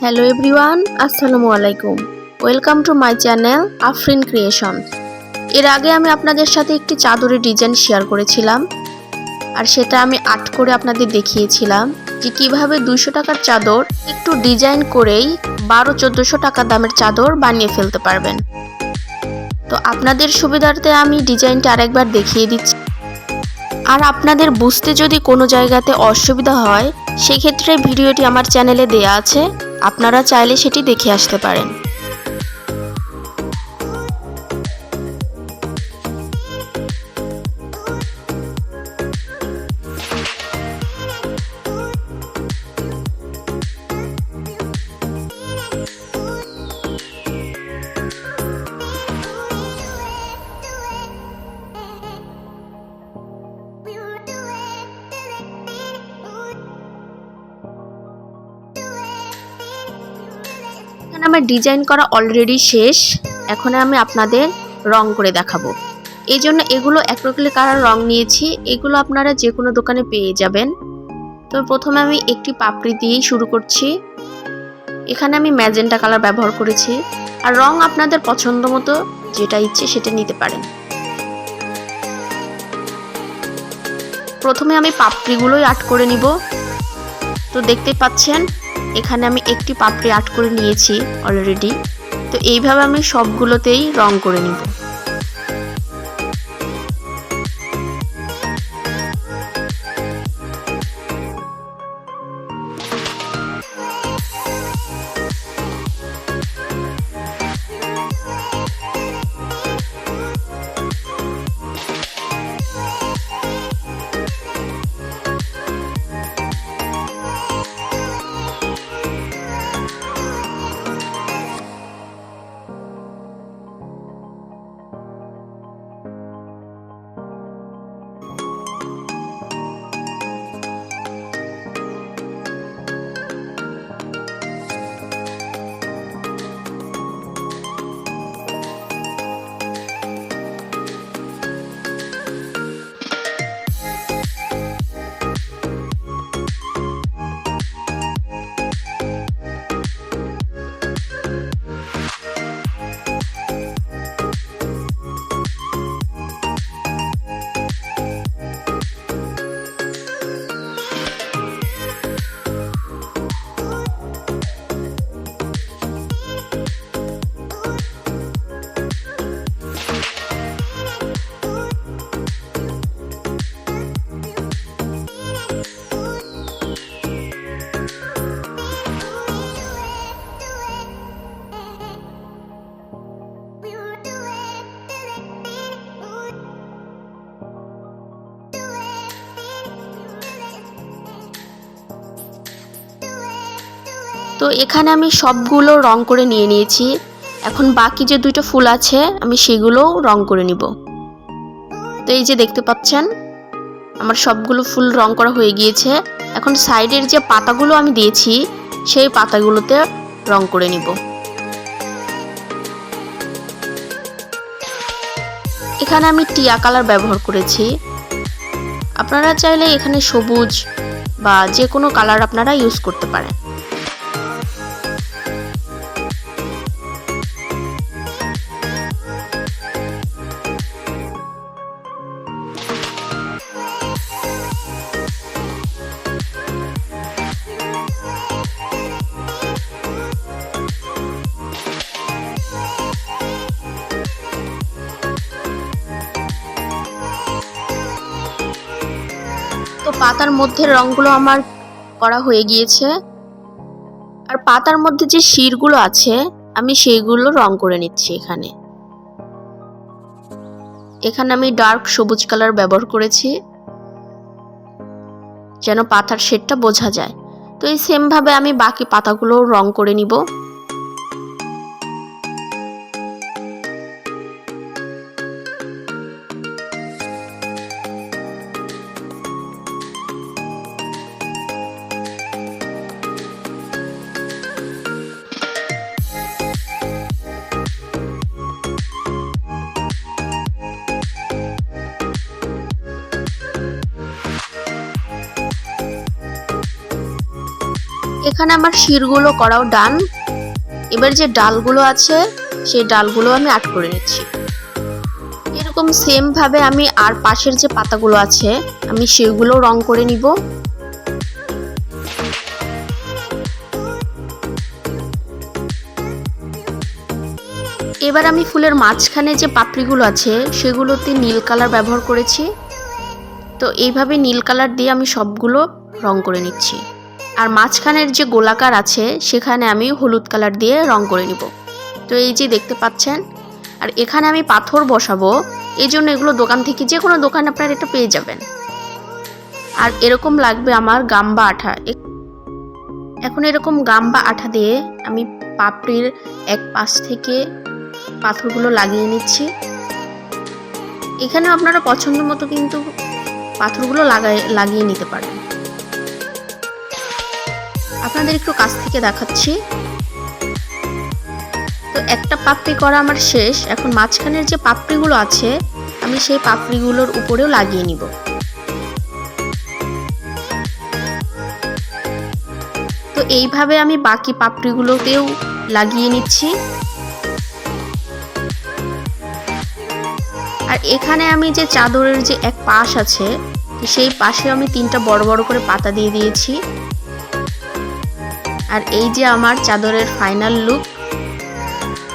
Hello everyone, আসসালামু আলাইকুম। Welcome to my channel Afrin creation. এর আগে আমি আপনাদের সাথে একটি চাদরের ডিজাইন শেয়ার করেছিলাম, আর সেটা আমি আর্ট করে আপনাদের দেখিয়েছিলাম যে কিভাবে 200 টাকার চাদর একটু ডিজাইন করেই 1200-1400 টাকা দামের চাদর বানিয়ে ফেলতে পারবেন। তো আপনাদের সুবিধার্থে আমি ডিজাইনটা আরেকবার দেখিয়ে দিচ্ছি। আর আপনাদের বুঝতে যদি কোনো জায়গাতে অসুবিধা হয়, সেক্ষেত্রে ভিডিওটি আমার চ্যানেলে দেয়া আছে, আপনারা চাইলে সেটি দেখে আসতে পারেন। আমার ডিজাইন করা অলরেডি শেষ। এখন আমি আপনাদের রং করে দেখাবো। এই জন্য এগুলো অ্যাক্রিলিক কালার রং নিয়েছি। এগুলো আপনারা যে কোনো দোকানে পেয়ে যাবেন। তো প্রথমে আমি একটি পাপড়ি দিয়েই শুরু করছি। এখানে আমি ম্যাজেন্টা কালার ব্যবহার করেছি, আর রং আপনাদের পছন্দ মতো যেটা ইচ্ছে সেটা নিতে পারেন। প্রথমে আমি পাপড়িগুলোই আর্ট করে নিব। তো দেখতে পাচ্ছেন এখানে আমি একটি পাপড়ি আর্ট করে নিয়েছি অলরেডি। তো এইভাবে আমি সবগুলোতেই রং করে নিব। তো এখানে আমি সবগুলো রং করে নিয়ে নিয়েছি। এখন বাকি যে দুটো ফুল আছে আমি সেগুলোও রং করে নিব। তো এই যে দেখতে পাচ্ছেন আমার সবগুলো ফুল রং করা হয়ে গিয়েছে। এখন সাইডের যে পাতাগুলো আমি দিয়েছি সেই পাতাগুলোতে রং করে নিব। এখানে আমি টিয়া কালার ব্যবহার করেছি। আপনারা চাইলে এখানে সবুজ বা যে কোনো কালার আপনারা ইউজ করতে পারেন। তো পাতার মধ্যে রংগুলো আমার করা হয়ে গিয়েছে, আর পাতার মধ্যে যে শিরগুলো আছে আমি সেইগুলো রং করে নিচ্ছি। এখানে আমি ডার্ক সবুজ কালার ব্যবহার করেছি যেন পাতার শেডটা বোঝা যায়। তো এই সেম ভাবে আমি বাকি পাতাগুলো রং করে নিব। এখানে আমার শিরগুলো করাও ডান। এবার যে ডালগুলো আছে সেই ডালগুলো আমি আর্ট করে নিচ্ছি। এরকম সেম ভাবে আমি আর পাশের যে পাতাগুলো আছে আমি সেগুলো রং করে নিব। এবার আমি ফুলের মাঝখানে যে পাপড়িগুলো আছে সেগুলোতে নীল কালার ব্যবহার করেছি। তো এইভাবে নীল কালার দিয়ে আমি সবগুলো রং করে নিচ্ছি। আর মাঝখানের যে গোলাকার আছে সেখানে আমি হলুদ কালার দিয়ে রং করে নিব। তো এই যে দেখতে পাচ্ছেন। আর এখানে আমি পাথর বসাবো, এই জন্য এগুলো দোকান থেকে যে কোনো দোকানে আপনারা এটা পেয়ে যাবেন। আর এরকম লাগবে আমার গাম্বা আঠা। এখন এরকম গাম্বা আঠা দিয়ে আমি পাপড়ির এক পাশ থেকে পাথরগুলো লাগিয়ে নিচ্ছি। এখানে আপনারা পছন্দ মতো কিন্তু পাথরগুলো লাগিয়ে নিতে পারেন। আপনাদের একটু কাছ থেকে দেখাচ্ছি। তো একটা পাপড়ি করা আমার শেষ। এখন মাঝখানের যে পাপড়িগুলো আছে আমি সেই পাপড়িগুলোর উপরেও লাগিয়ে নিব। তো এইভাবে আমি বাকি পাপড়িগুলোতেও লাগিয়ে নিচ্ছি। আর এখানে আমি যে চাদরের যে এক পাশ আছে সেই পাশে আমি 3টা বড় বড় করে পাতা দিয়ে দিয়েছি। আর এই যে আমার চাদরের ফাইনাল লুক।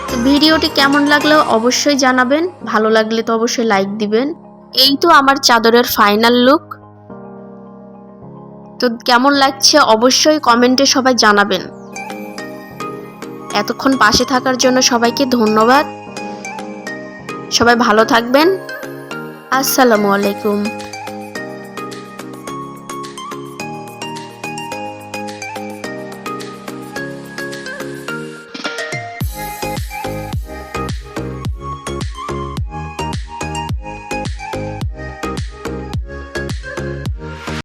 তো ভিডিওটি কেমন লাগলো অবশ্যই জানাবেন, ভালো লাগলে তো অবশ্যই লাইক দিবেন। এই তো আমার চাদরের ফাইনাল লুক। তো কেমন লাগছে অবশ্যই কমেন্টে সবাই জানাবেন। এতক্ষণ পাশে থাকার জন্য সবাইকে ধন্যবাদ। সবাই ভালো থাকবেন। আসসালামু আলাইকুম।